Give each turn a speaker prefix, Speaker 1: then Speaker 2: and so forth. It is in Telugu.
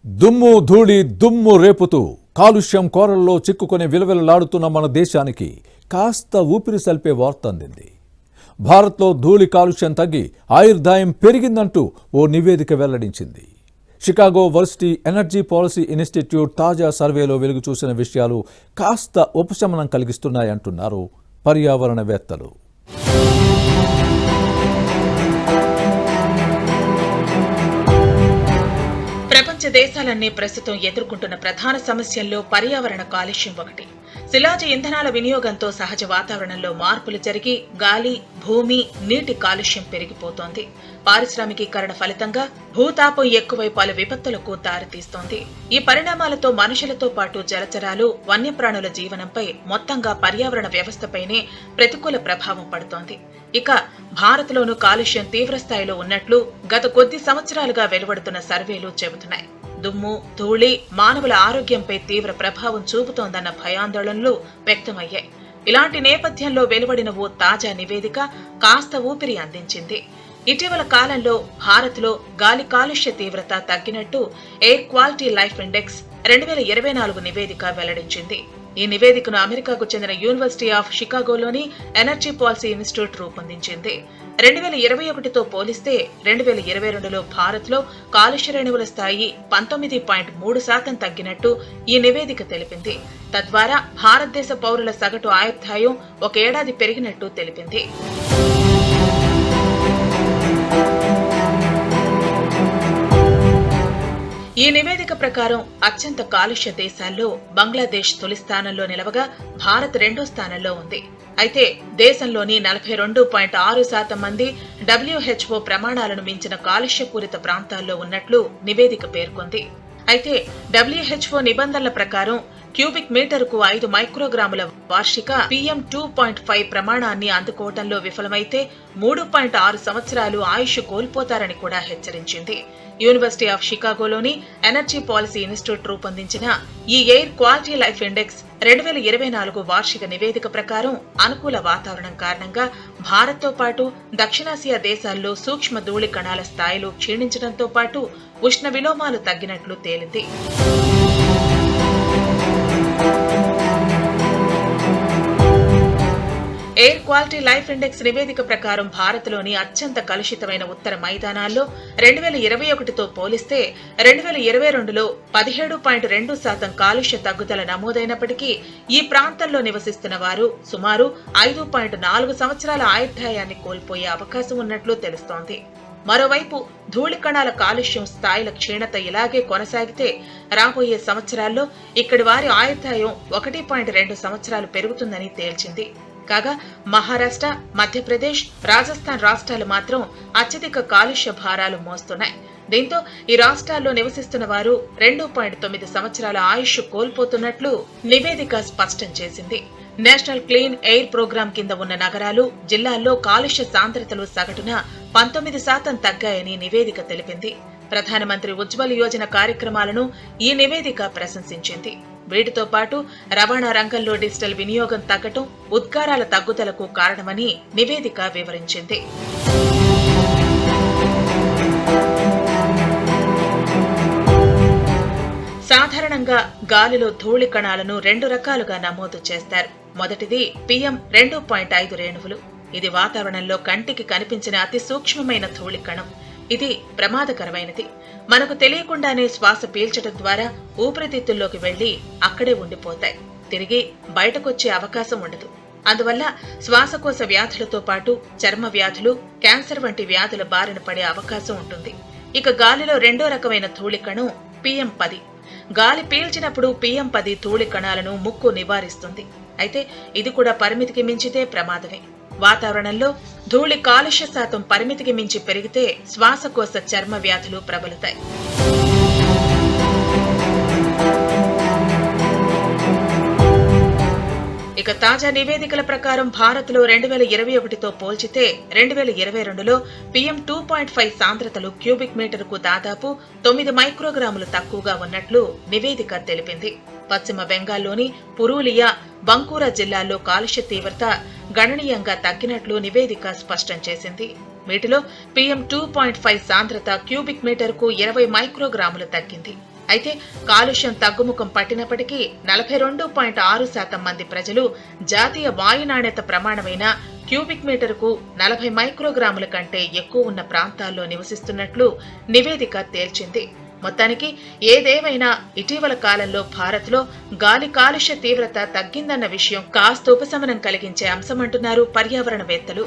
Speaker 1: దుమ్ము ధూళి దుమ్ము రేపుతూ కాలుష్యం కోరల్లో చిక్కుకొని విలవిలలాడుతున్న మన దేశానికి కాస్త ఊపిరి సల్పే వార్త అందింది. భారత్లో ధూళి కాలుష్యం తగ్గి ఆయుర్దాయం పెరిగిందంటూ ఓ నివేదిక వెల్లడించింది. Chicago varsity energy policy institute తాజా సర్వేలో వెలుగు చూసిన విషయాలు కాస్త ఉపశమనం కలిగిస్తున్నాయంటున్నారు పర్యావరణవేత్తలు.
Speaker 2: ప్రపంచ దేశాలన్నీ ప్రస్తుతం ఎదుర్కొంటున్న ప్రధాన సమస్యల్లో పర్యావరణ కాలుష్యం ఒకటి. శిలాజ ఇంధనాల వినియోగంతో సహజ వాతావరణంలో మార్పులు జరిగి గాలి, భూమి, నీటి కాలుష్యం పెరిగిపోతోంది. పారిశ్రామికీకరణ ఫలితంగా భూతాపం ఎక్కువై పలు విపత్తులకు దారితీస్తోంది. ఈ పరిణామాలతో మనుషులతో పాటు జలచరాలు, వన్యప్రాణుల జీవనంపై మొత్తంగా పర్యావరణ వ్యవస్థపైనే ప్రతికూల ప్రభావం పడుతోంది. ఇక భారత్లోనూ కాలుష్యం తీవ్రస్థాయిలో ఉన్నట్లు గత కొద్ది సంవత్సరాలుగా వెలువడుతున్న సర్వేలు చెబుతున్నాయి. దుమ్ము, ధూళి మానవుల ఆరోగ్యంపై తీవ్ర ప్రభావం చూపుతోందన్న భయాందోళనలు వ్యక్తమయ్యాయి. ఇలాంటి నేపథ్యంలో వెలువడిన ఓ తాజా నివేదిక కాస్త ఊపిరి అందించింది. ఇటీవల కాలంలో భారత్లో గాలి కాలుష్య తీవ్రత తగ్గినట్టు ఎయిర్ క్వాలిటీ లైఫ్ ఇండెక్స్ 2024 నివేదిక వెల్లడించింది. ఈ నివేదికను అమెరికాకు చెందిన యూనివర్సిటీ ఆఫ్ షికాగోలోని ఎనర్జీ పాలసీ ఇన్స్టిట్యూట్ రూపొందించింది. 2021తో పోలిస్తే 2022లో భారత్లో కాలుష్య రేణువుల స్థాయి 19.3% తగ్గినట్టు ఈ నివేదిక తెలిపింది. తద్వారా భారతదేశ పౌరుల సగటు ఆయుర్దాయం ఒక ఏడాది పెరిగినట్టు తెలిపింది. ఈ నివేదిక ప్రకారం అత్యంత కాలుష్య దేశాల్లో బంగ్లాదేశ్ తొలి స్థానంలో నిలవగా భారత్ రెండో స్థానంలో ఉంది. అయితే దేశంలోని 42.6% మంది WHO ప్రమాణాలను మించిన కాలుష్యపూరిత ప్రాంతాల్లో ఉన్నట్లు నివేదిక పేర్కొంది. అయితే WHO నిబంధనల ప్రకారం క్యూబిక్ మీటరుకు 5 మైక్రోగ్రాముల వార్షిక PM 2.5 ప్రమాణాన్ని అందుకోవడంలో విఫలమైతే 3.6 సంవత్సరాలు ఆయుష్ కోల్పోతారని కూడా హెచ్చరించింది. యూనివర్సిటీ ఆఫ్ షికాగోలోని ఎనర్జీ పాలసీ ఇన్స్టిట్యూట్ రూపొందించిన ఈ ఎయిర్ క్వాలిటీ లైఫ్ ఇండెక్స్ 2024 వార్షిక నివేదిక ప్రకారం అనుకూల వాతావరణం కారణంగా భారత్తో పాటు దక్షిణాసియా దేశాల్లో సూక్ష్మ ధూళి కణాల స్థాయిలు క్షీణించడంతో పాటు ఉష్ణ విలోమాలు తగ్గినట్లు తేలింది. ఎయిర్ క్వాలిటీ లైఫ్ ఇండెక్స్ నివేదిక ప్రకారం భారత్లోని అత్యంత కలుషితమైన ఉత్తర మైదానాల్లో 2021తో పోలిస్తే 2022లో 17.2% కాలుష్య తగ్గుదల నమోదైనప్పటికీ ఈ ప్రాంతంలో నివసిస్తున్న వారు సుమారు 5.4 సంవత్సరాల ఆయుర్దాయాన్ని కోల్పోయే అవకాశం ఉన్నట్లు తెలుస్తోంది. మరోవైపు ధూళి కణాల కాలుష్యం స్థాయిల క్షీణత ఇలాగే కొనసాగితే రాబోయే సంవత్సరాల్లో ఇక్కడి వారి ఆయుర్దాయం 1.2 సంవత్సరాలు పెరుగుతుందని తేల్చింది. కాగా మహారాష్ట్ర, మధ్యప్రదేశ్, రాజస్థాన్ రాష్ట్రాలు మాత్రం అత్యధిక కాలుష్య భారాలు మోస్తున్నాయి. దీంతో ఈ రాష్ట్రాల్లో నివసిస్తున్న వారు 2.9 సంవత్సరాల ఆయుష్ కోల్పోతున్నట్లు నివేదిక స్పష్టం చేసింది. నేషనల్ క్లీన్ ఎయిర్ ప్రోగ్రాం కింద ఉన్న నగరాలు, జిల్లాల్లో కాలుష్య సాంద్రతలు సగటున 19% తగ్గాయని నివేదిక తెలిపింది. ప్రధానమంత్రి ఉజ్వల్ యోజన కార్యక్రమాలను ఈ నివేదిక ప్రశంసించింది. వీటితో పాటు రవాణా రంగంలో డిజిటల్ వినియోగం తగ్గటం ఉద్గారాల తగ్గుదలకు కారణమని నివేదిక వివరించింది. సాధారణంగా గాలిలో ధూళి కణాలను 2 రకాలుగా నమోదు చేస్తారు. మొదటిది PM 2.5 రేణువులు. ఇది వాతావరణంలో కంటికి కనిపించిన అతి సూక్ష్మమైన ధూళి కణం. ఇది ప్రమాదకరమైనది. మనకు తెలియకుండానే శ్వాస పీల్చడం ద్వారా ఊపిరితిత్తుల్లోకి వెళ్లి అక్కడే ఉండిపోతాయి. తిరిగి బయటకొచ్చే అవకాశం ఉండదు. అందువల్ల శ్వాసకోశ వ్యాధులతో పాటు చర్మ వ్యాధులు, క్యాన్సర్ వంటి వ్యాధుల బారిన పడే అవకాశం ఉంటుంది. ఇక గాలిలో రెండో రకమైన ధూళి కణం PM 10. గాలి పీల్చినప్పుడు PM 10 ధూళి కణాలను ముక్కు నివారిస్తుంది. అయితే ఇది కూడా పరిమితికి మించితే ప్రమాదమే. వాతావరణంలో ధూళి కాలుష్య శాతం పరిమితికి మించి పెరిగితే శ్వాసకోశ చర్మ వ్యాధులు ప్రబలుతాయి. ఇక తాజా నివేదికల ప్రకారం భారత్లో 2021తో పోల్చితే 2022లో PM 2.5 సాంద్రతలు క్యూబిక్ మీటరుకు దాదాపు 9 మైక్రోగ్రాములు తక్కువగా ఉన్నట్లు నివేదిక తెలిపింది. పశ్చిమ బెంగాల్లోని పురూలియా, బంకూరా జిల్లాల్లో కాలుష్య తీవ్రత గణనీయంగా తగ్గినట్లు నివేదిక స్పష్టం చేసింది. వీటిలో PM 2.5 సాంద్రత క్యూబిక్ మీటరుకు 20 మైక్రోగ్రాములు తగ్గింది. అయితే కాలుష్యం తగ్గుముఖం పట్టినప్పటికీ 42.6% మంది ప్రజలు జాతీయ వాయు నాణ్యత ప్రమాణమైన క్యూబిక్ మీటరుకు 40 మైక్రోగ్రాముల కంటే ఎక్కువ ఉన్న ప్రాంతాల్లో నివసిస్తున్నట్లు నివేదిక తేల్చింది. మొత్తానికి ఏదేవైనా ఇటీవల కాలంలో భారత్లో గాలి కాలుష్య తీవ్రత తగ్గిందన్న విషయం కాస్త ఉపశమనం కలిగించే అంశమంటున్నారు పర్యావరణవేత్తలు.